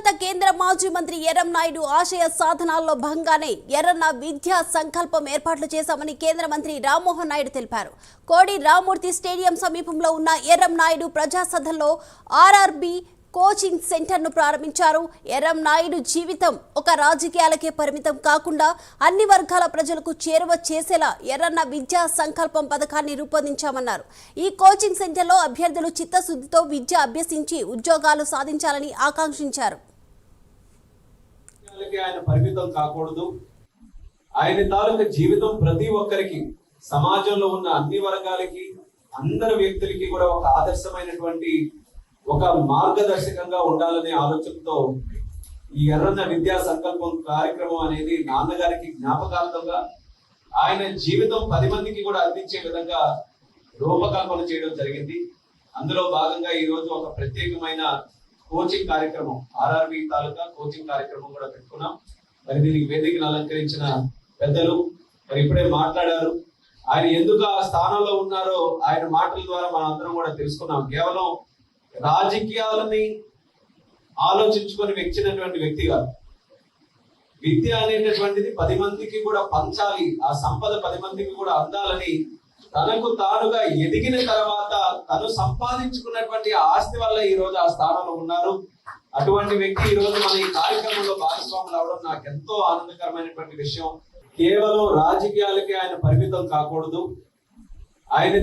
దివంగత కేంద్ర మాజీ మంత్రి ఎర్రంనాయుడు ఆశయ సాధనాల్లో భాగంగానే ఎర్రన్న విద్యా సంకల్పం ఏర్పాట్లు చేశామని కేంద్ర మంత్రి రామ్మోహన్ నాయుడు తెలిపారు. కోడి రామ్మూర్తి స్టేడియం సమీపంలో ఉన్న ఎర్రంనాయుడు ప్రజాసదన్లో ఆర్ఆర్బీ కోచింగ్ సెంటర్ను ప్రారంభించారు. ఎర్రంనాయుడు జీవితం ఒక రాజకీయాలకే పరిమితం కాకుండా అన్ని వర్గాల ప్రజలకు చేరువ చేసేలా ఎర్రన్న విద్యా సంకల్పం పథకాన్ని రూపొందించామన్నారు. ఈ కోచింగ్ సెంటర్లో అభ్యర్థులు చిత్తశుద్ధితో విద్య అభ్యసించి ఉద్యోగాలు సాధించాలని ఆకాంక్షించారు. ఆయన పరిమితం కాకూడదు. ఆయన తాలూకా జీవితం ప్రతి ఒక్కరికి, సమాజంలో ఉన్న అన్ని వర్గాలకి, అందరి వ్యక్తులకి కూడా ఒక ఆదర్శమైనటువంటి ఒక మార్గదర్శకంగా ఉండాలనే ఆలోచనతో ఈ ఎర్రన్న విద్యా సంకల్పం కార్యక్రమం అనేది నాన్నగారికి జ్ఞాపకార్థంగా ఆయన జీవితం 10 మందికి కూడా అందించే విధంగా రూపకల్పన చేయడం జరిగింది. అందులో భాగంగా ఈ రోజు ఒక ప్రత్యేకమైన కోచింగ్ కార్యక్రమం, ఆర్ఆర్బీ తాలూకా కోచింగ్ కార్యక్రమం కూడా పెట్టుకున్నాం. మరి దీనికి వేదికను అలంకరించిన పెద్దలు మరి ఇప్పుడే మాట్లాడారు. ఆయన ఎందుకు ఆ స్థానంలో ఉన్నారో ఆయన మాటల ద్వారా మనం అందరం కూడా తెలుసుకున్నాం. కేవలం రాజకీయాలని ఆలోచించుకొని వచ్చినటువంటి వ్యక్తి కాదు. విద్య అనేటటువంటిది 10 మందికి కూడా పంచాలి, ఆ సంపద 10 మందికి కూడా అందాలని తనకు తానుగా ఎదిగిన తర్వాత తను సంపాదించుకున్నటువంటి ఆస్తి వల్ల ఈ రోజు ఆ స్థానంలో ఉన్నారు. అటువంటి వ్యక్తి ఈ రోజు మన ఈ కార్యక్రమంలో భాగస్వాములు అవడం నాకు ఎంతో ఆనందకరమైనటువంటి విషయం. కేవలం రాజకీయాలకి ఆయన పరిమితం కాకూడదు. ఆయన